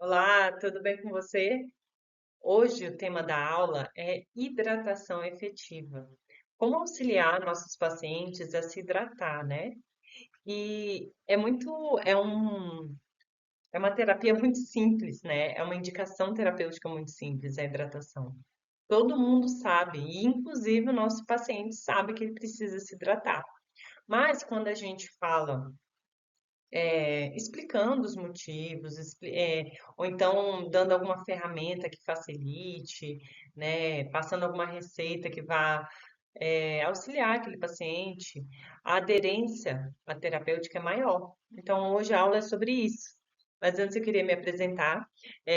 Olá, tudo bem com você? Hoje o tema da aula é hidratação efetiva. Como auxiliar nossos pacientes a se hidratar, né? E é uma terapia muito simples, né? É uma indicação terapêutica muito simples a hidratação. Todo mundo sabe, e inclusive o nosso paciente sabe que ele precisa se hidratar. Mas quando a gente fala explicando os motivos, ou então dando alguma ferramenta que facilite, né, passando alguma receita que vá auxiliar aquele paciente, a aderência à terapêutica é maior. Então, hoje a aula é sobre isso. Mas antes eu queria me apresentar.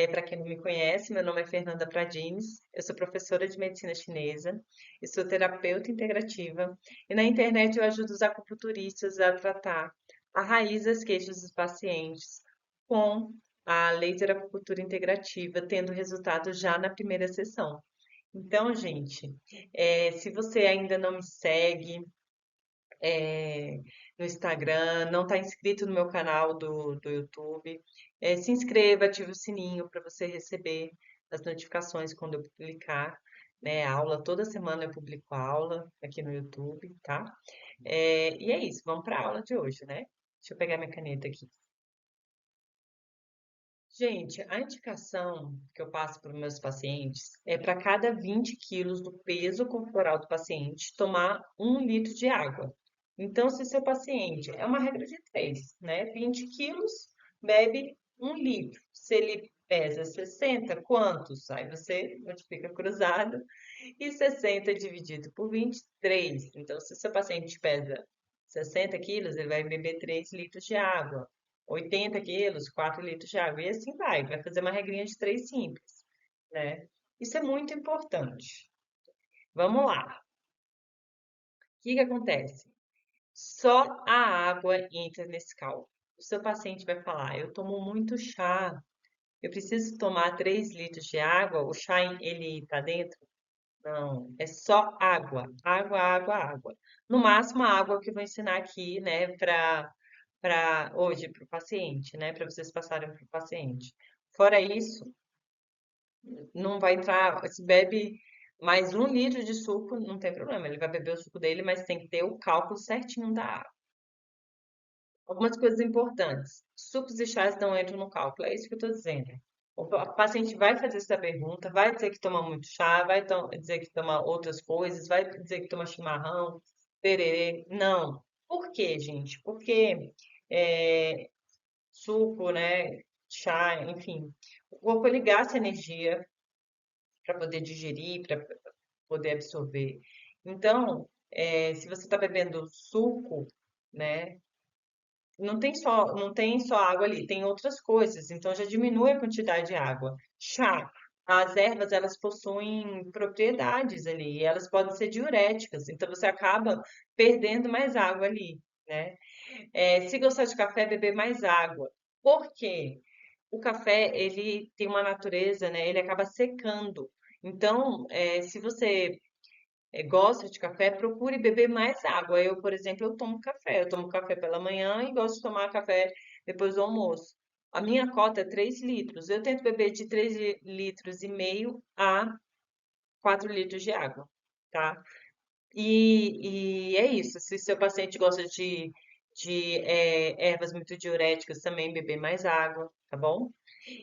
Para quem não me conhece, meu nome é Fernanda Pradines, eu sou professora de medicina chinesa, eu sou terapeuta integrativa e na internet eu ajudo os acupunturistas a tratar a raiz das queixas dos pacientes com a laser acupuntura integrativa, tendo resultado já na primeira sessão. Então, gente, se você ainda não me segue no Instagram, não está inscrito no meu canal do YouTube, se inscreva, ative o sininho para você receber as notificações quando eu publicar, né, a aula. Toda semana eu publico aula aqui no YouTube, tá? E é isso, vamos para a aula de hoje, né? Deixa eu pegar minha caneta aqui. Gente, a indicação que eu passo para os meus pacientes é para cada 20 quilos do peso corporal do paciente tomar 1 litro de água. Então, se seu paciente, é uma regra de 3, né? 20 quilos, bebe 1 litro. Se ele pesa 60, quantos? Aí você multiplica cruzado e 60 dividido por 23. Então, se seu paciente pesa 60 quilos, ele vai beber 3 litros de água. 80 quilos, 4 litros de água. E assim vai fazer uma regrinha de 3 simples, né? Isso é muito importante. Vamos lá. O que que acontece? Só a água entra nesse cálculo. O seu paciente vai falar: eu tomo muito chá, eu preciso tomar 3 litros de água, o chá ele tá dentro? Não, é só água, água, água, água. No máximo a água que eu vou ensinar aqui, né, para hoje para o paciente, né, para vocês passarem para o paciente. Fora isso, não vai entrar, se bebe mais 1 litro de suco, não tem problema, ele vai beber o suco dele, mas tem que ter o cálculo certinho da água. Algumas coisas importantes. Sucos e chás não entram no cálculo, é isso que eu estou dizendo. O paciente vai fazer essa pergunta, vai dizer que toma muito chá, vai dizer que toma outras coisas, vai dizer que toma chimarrão, tererê. Não. Por quê, gente? Porque é, suco, né, chá, enfim, o corpo ele gasta energia para poder digerir, para poder absorver. Então, se você está bebendo suco, né, não tem só água ali, tem outras coisas, então já diminui a quantidade de água. Chá, as ervas elas possuem propriedades ali, e elas podem ser diuréticas, então você acaba perdendo mais água ali, né? Se gostar de café, beber mais água. Por quê? O café, ele tem uma natureza, né? Ele acaba secando. Então, se você gosta de café, procure beber mais água. Eu, por exemplo, eu tomo café. Eu tomo café pela manhã e gosto de tomar café depois do almoço. A minha cota é 3 litros. Eu tento beber de 3,5 litros a 4 litros de água, tá? E é isso. Se seu paciente gosta de ervas muito diuréticas, também beber mais água, tá bom?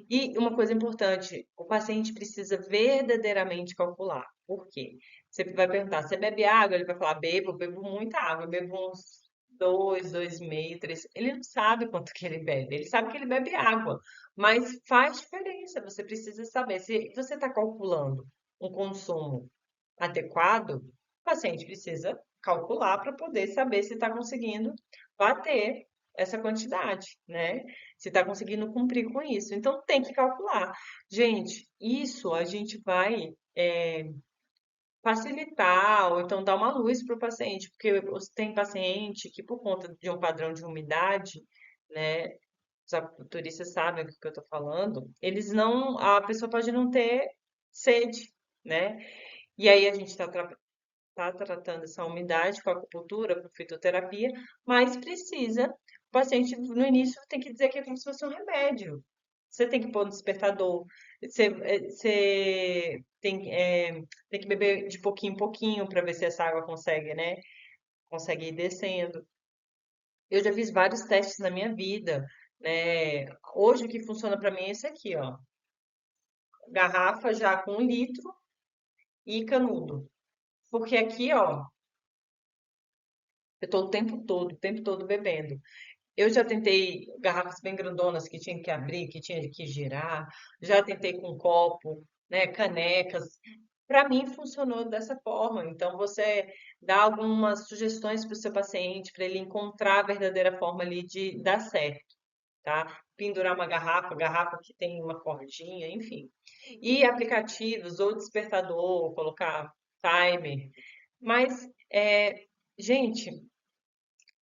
E uma coisa importante, o paciente precisa verdadeiramente calcular. Por quê? Você vai perguntar, você bebe água? Ele vai falar, bebo muita água, eu bebo uns 2,5, 3. Ele não sabe quanto que ele bebe, ele sabe que ele bebe água, mas faz diferença, você precisa saber. Se você está calculando um consumo adequado, o paciente precisa calcular para poder saber se está conseguindo bater essa quantidade, né? Se está conseguindo cumprir com isso. Então tem que calcular. Gente, isso a gente vai facilitar ou então dar uma luz para o paciente, porque tem paciente que por conta de um padrão de umidade, né? Os acupunturistas sabem o que eu estou falando, eles não, a pessoa pode não ter sede, né? E aí a gente está tratando essa umidade com acupuntura, com fitoterapia, mas precisa, o paciente no início tem que dizer que é como se fosse um remédio. Você tem que pôr no despertador, você tem que beber de pouquinho em pouquinho para ver se essa água consegue, né? Consegue ir descendo. Eu já fiz vários testes na minha vida, né? Hoje o que funciona para mim é esse aqui, ó. Garrafa já com 1 litro e canudo. Porque aqui, ó, eu tô o tempo todo bebendo. Eu já tentei garrafas bem grandonas que tinha que abrir, que tinha que girar. Já tentei com copo, né, canecas. Para mim funcionou dessa forma. Então você dá algumas sugestões para o seu paciente para ele encontrar a verdadeira forma ali de dar certo, tá? Pendurar uma garrafa, garrafa que tem uma cordinha, enfim. E aplicativos ou despertador, colocar timer. Mas, gente,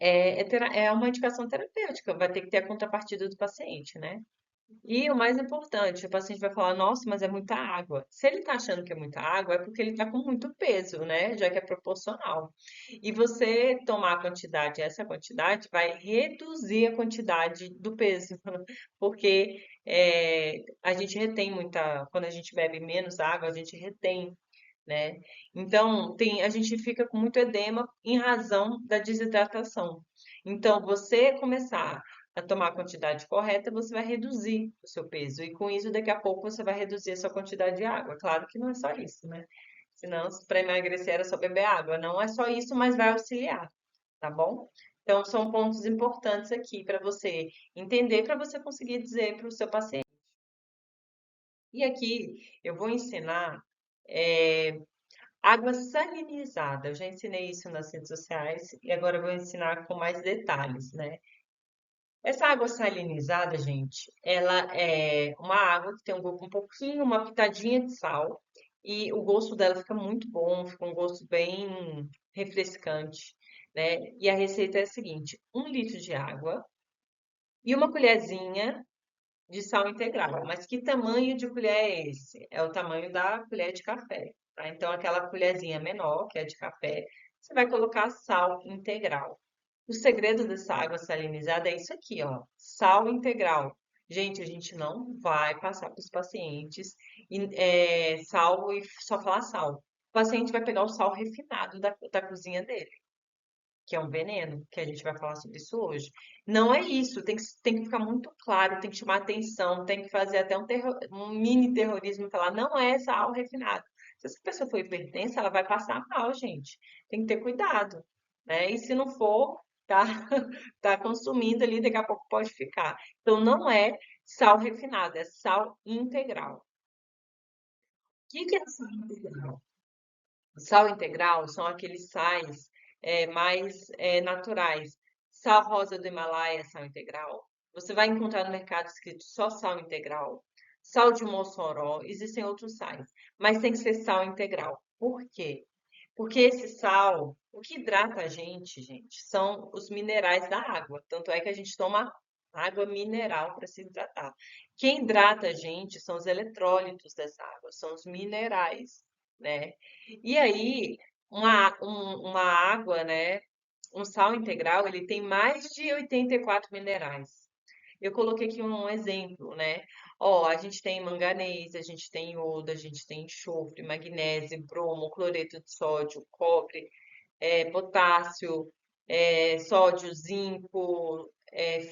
é uma indicação terapêutica, vai ter que ter a contrapartida do paciente, né? E o mais importante, o paciente vai falar, nossa, mas é muita água. Se ele está achando que é muita água, é porque ele está com muito peso, né? Já que é proporcional. E você tomar a quantidade, essa quantidade, vai reduzir a quantidade do peso. Porque a gente retém muita, quando a gente bebe menos água, a gente retém, né? Então, a gente fica com muito edema em razão da desidratação. Então, você começar a tomar a quantidade correta, você vai reduzir o seu peso. E com isso, daqui a pouco, você vai reduzir a sua quantidade de água. Claro que não é só isso, né? Senão, para emagrecer era só beber água. Não é só isso, mas vai auxiliar, tá bom? Então, são pontos importantes aqui para você entender, para você conseguir dizer para o seu paciente. E aqui eu vou ensinar é, água salinizada. Eu já ensinei isso nas redes sociais e agora eu vou ensinar com mais detalhes, né? Essa água salinizada, gente, ela é uma água que tem um pouquinho, uma pitadinha de sal e o gosto dela fica muito bom, fica um gosto bem refrescante, né? E a receita é a seguinte: 1 litro de água e uma colherzinha de sal integral. Mas que tamanho de colher é esse? É o tamanho da colher de café, tá? Então, aquela colherzinha menor, que é de café, você vai colocar sal integral. O segredo dessa água salinizada é isso aqui, ó, sal integral. Gente, a gente não vai passar para os pacientes sal e só falar sal. O paciente vai pegar o sal refinado da cozinha dele, que é um veneno, que a gente vai falar sobre isso hoje. Não é isso, tem que ficar muito claro, tem que chamar atenção, tem que fazer até um mini terrorismo e falar, não é sal refinado. Se essa pessoa for hipertensa, ela vai passar mal, gente. Tem que ter cuidado, né? E se não for, tá, tá consumindo ali, daqui a pouco pode ficar. Então, não é sal refinado, é sal integral. O que é sal integral? Sal integral são aqueles sais mais naturais. Sal rosa do Himalaia, sal integral. Você vai encontrar no mercado escrito só sal integral. Sal de Mossoró, existem outros sais, mas tem que ser sal integral. Por quê? Porque esse sal, o que hidrata a gente, são os minerais da água. Tanto é que a gente toma água mineral para se hidratar. Quem hidrata a gente são os eletrólitos dessa água, são os minerais, né? E aí, uma água, né? Um sal integral, ele tem mais de 84 minerais. Eu coloquei aqui um exemplo, né? Ó, a gente tem manganês, a gente tem iodo, a gente tem enxofre, magnésio, bromo, cloreto de sódio, cobre, potássio, sódio, zinco,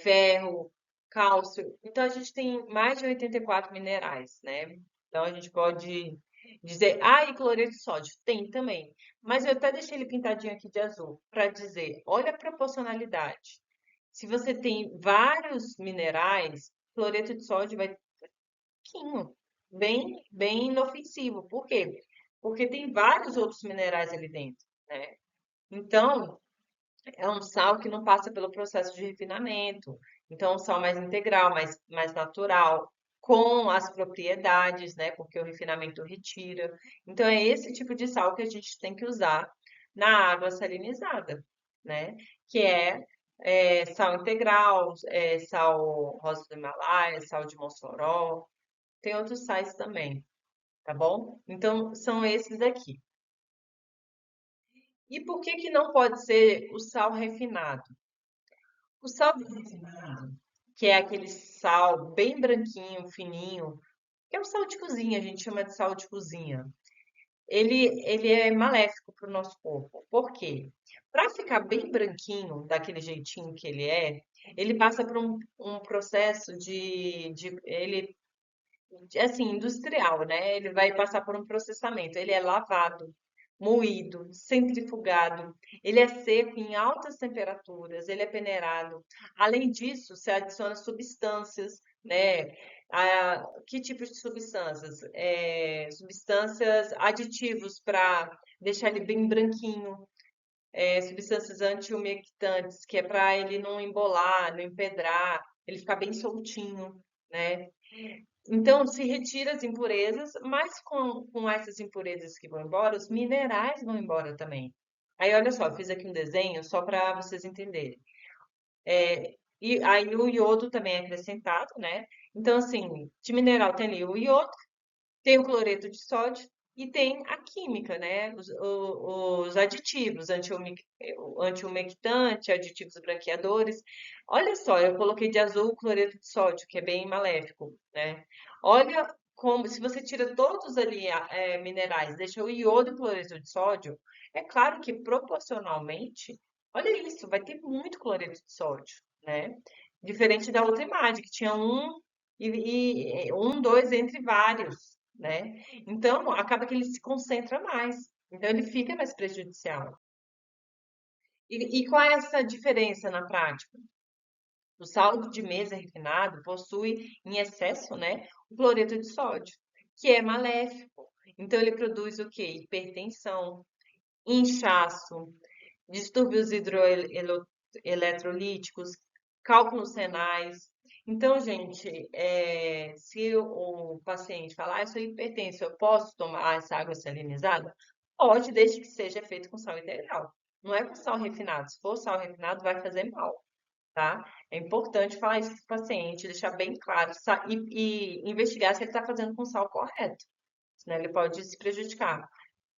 ferro, cálcio. Então, a gente tem mais de 84 minerais, né? Então, a gente pode dizer, ah, e cloreto de sódio? Tem também. Mas eu até deixei ele pintadinho aqui de azul, para dizer, olha a proporcionalidade. Se você tem vários minerais, cloreto de sódio vai ter pouquinho, bem inofensivo. Por quê? Porque tem vários outros minerais ali dentro, né? Então, é um sal que não passa pelo processo de refinamento. Então, é um sal mais integral, mais natural, com as propriedades, né? Porque o refinamento retira. Então, é esse tipo de sal que a gente tem que usar na água salinizada, né? Que sal integral, sal rosa do Himalaia, sal de Mossoró. Tem outros sais também, tá bom? Então, são esses aqui. E por que que não pode ser o sal refinado? O sal refinado, que é aquele sal bem branquinho, fininho, que é o sal de cozinha, a gente chama de sal de cozinha. Ele é maléfico para o nosso corpo. Por quê? Para ficar bem branquinho, daquele jeitinho que ele passa por um processo ele, assim, industrial, né? Ele vai passar por um processamento. Ele é lavado, moído, centrifugado, ele é seco em altas temperaturas, ele é peneirado. Além disso, se adiciona substâncias, né? Que tipo de substâncias? Substâncias aditivos para deixar ele bem branquinho, substâncias anti-umectantes, que é para ele não embolar, não empedrar, ele ficar bem soltinho, né? Então, se retira as impurezas, mas com essas impurezas que vão embora, os minerais vão embora também. Aí, olha só, eu fiz aqui um desenho só para vocês entenderem. E aí o iodo também é acrescentado, né? Então, assim, de mineral tem ali o iodo, tem o cloreto de sódio e tem a química, né? Os aditivos, antiumectante, aditivos branqueadores. Olha só, eu coloquei de azul o cloreto de sódio, que é bem maléfico, né? Olha como, se você tira todos ali minerais, deixa o iodo e o cloreto de sódio, é claro que proporcionalmente, olha isso, vai ter muito cloreto de sódio, né? Diferente da outra imagem, que tinha um, dois entre vários, né? Então, acaba que ele se concentra mais. Então, ele fica mais prejudicial. E qual é essa diferença na prática? O sal de mesa refinado possui em excesso, né, o cloreto de sódio, que é maléfico. Então, ele produz o quê? Hipertensão, inchaço, distúrbios hidroeletrolíticos, cálculos renais. Então, gente, se o paciente falar, eu sou hipertenso, eu posso tomar essa água salinizada? Pode, desde que seja feito com sal integral. Não é com sal refinado. Se for sal refinado, vai fazer mal, tá? É importante falar isso para o paciente, deixar bem claro e investigar se ele está fazendo com sal correto, senão ele pode se prejudicar,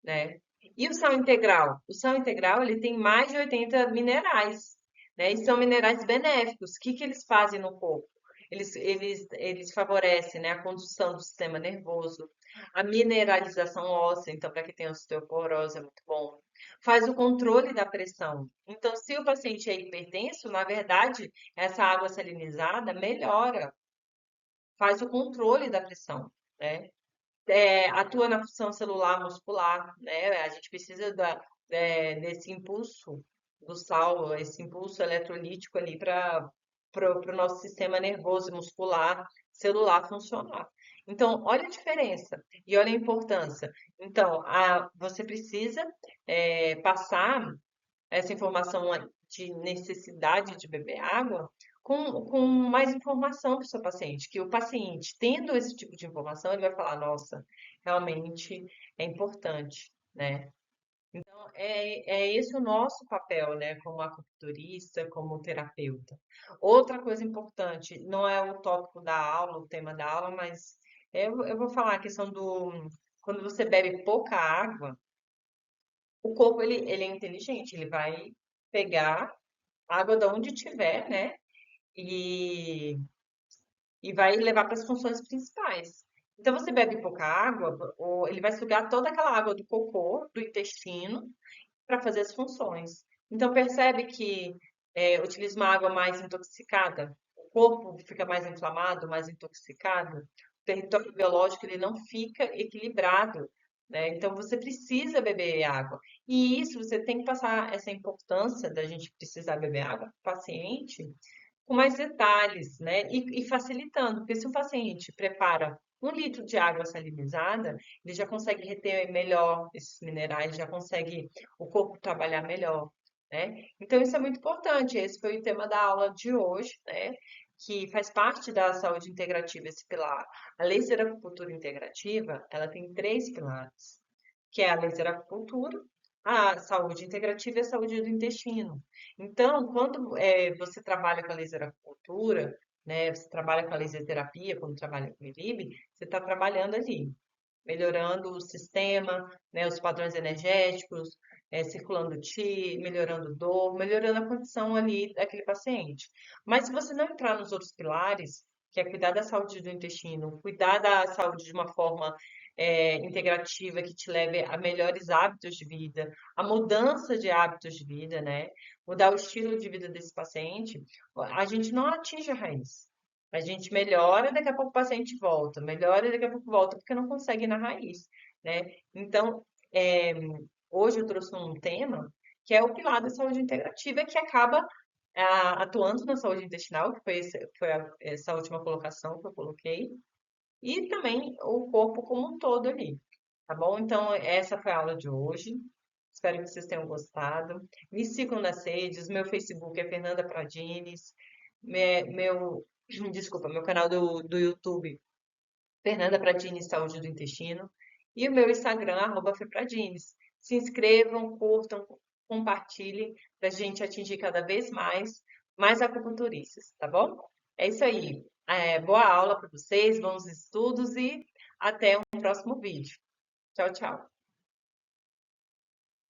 né? E o sal integral? O sal integral, ele tem mais de 80 minerais, né? E são minerais benéficos. O que que eles fazem no corpo? Eles favorecem, né, a condução do sistema nervoso, a mineralização óssea, então, para quem tem osteoporose é muito bom. Faz o controle da pressão. Então, se o paciente é hipertenso, na verdade, essa água salinizada melhora, faz o controle da pressão, né? Atua na função celular muscular, né? A gente precisa desse impulso do sal, esse impulso eletrolítico ali para o nosso sistema nervoso e muscular celular funcionar. Então, olha a diferença e olha a importância. Então, você precisa passar essa informação de necessidade de beber água com mais informação para o seu paciente, que o paciente, tendo esse tipo de informação, ele vai falar, nossa, realmente é importante, né? Então, é esse o nosso papel, né, como acupunturista, como terapeuta. Outra coisa importante, não é o tópico da aula, o tema da aula, mas eu vou falar a questão quando você bebe pouca água, o corpo, ele é inteligente, ele vai pegar água de onde tiver, né? E, e vai levar para as funções principais. Então, você bebe pouca água, ele vai sugar toda aquela água do cocô, do intestino, para fazer as funções. Então, percebe que utiliza uma água mais intoxicada, o corpo fica mais inflamado, mais intoxicado, o território biológico ele não fica equilibrado, né? Então, você precisa beber água. E isso você tem que passar essa importância da gente precisar beber água para o paciente com mais detalhes, né? E facilitando, porque se o paciente prepara 1 litro de água salinizada, ele já consegue reter melhor esses minerais, já consegue o corpo trabalhar melhor, né? Então, isso é muito importante. Esse foi o tema da aula de hoje, né? Que faz parte da saúde integrativa, esse pilar. A laser acupuntura integrativa, ela tem 3 pilares, que é a laser acupuntura, a saúde integrativa e a saúde do intestino. Então, quando você trabalha com a laser acupuntura, né, você trabalha com a laser terapia, quando trabalha com o ILIB, você está trabalhando ali, melhorando o sistema, né, os padrões energéticos, circulando ti, melhorando dor, melhorando a condição ali daquele paciente. Mas se você não entrar nos outros pilares, que é cuidar da saúde do intestino, cuidar da saúde de uma forma integrativa que te leve a melhores hábitos de vida, a mudança de hábitos de vida, né? Mudar o estilo de vida desse paciente, a gente não atinge a raiz. A gente melhora, daqui a pouco o paciente volta, melhora, daqui a pouco volta, porque não consegue ir na raiz, né? Então, é, hoje eu trouxe um tema que é o pilar da saúde integrativa, que acaba atuando na saúde intestinal, que foi, essa última colocação que eu coloquei, e também o corpo como um todo ali, tá bom? Então, essa foi a aula de hoje. Espero que vocês tenham gostado. Me sigam nas redes, meu Facebook é Fernanda Pradines, meu, desculpa, meu canal do YouTube, Fernanda Pradines Saúde do Intestino, e o meu Instagram, @fepradines. Se inscrevam, curtam, compartilhem, para a gente atingir cada vez mais acupunturistas, tá bom? É isso aí. Boa aula para vocês, bons estudos e até um próximo vídeo. Tchau, tchau.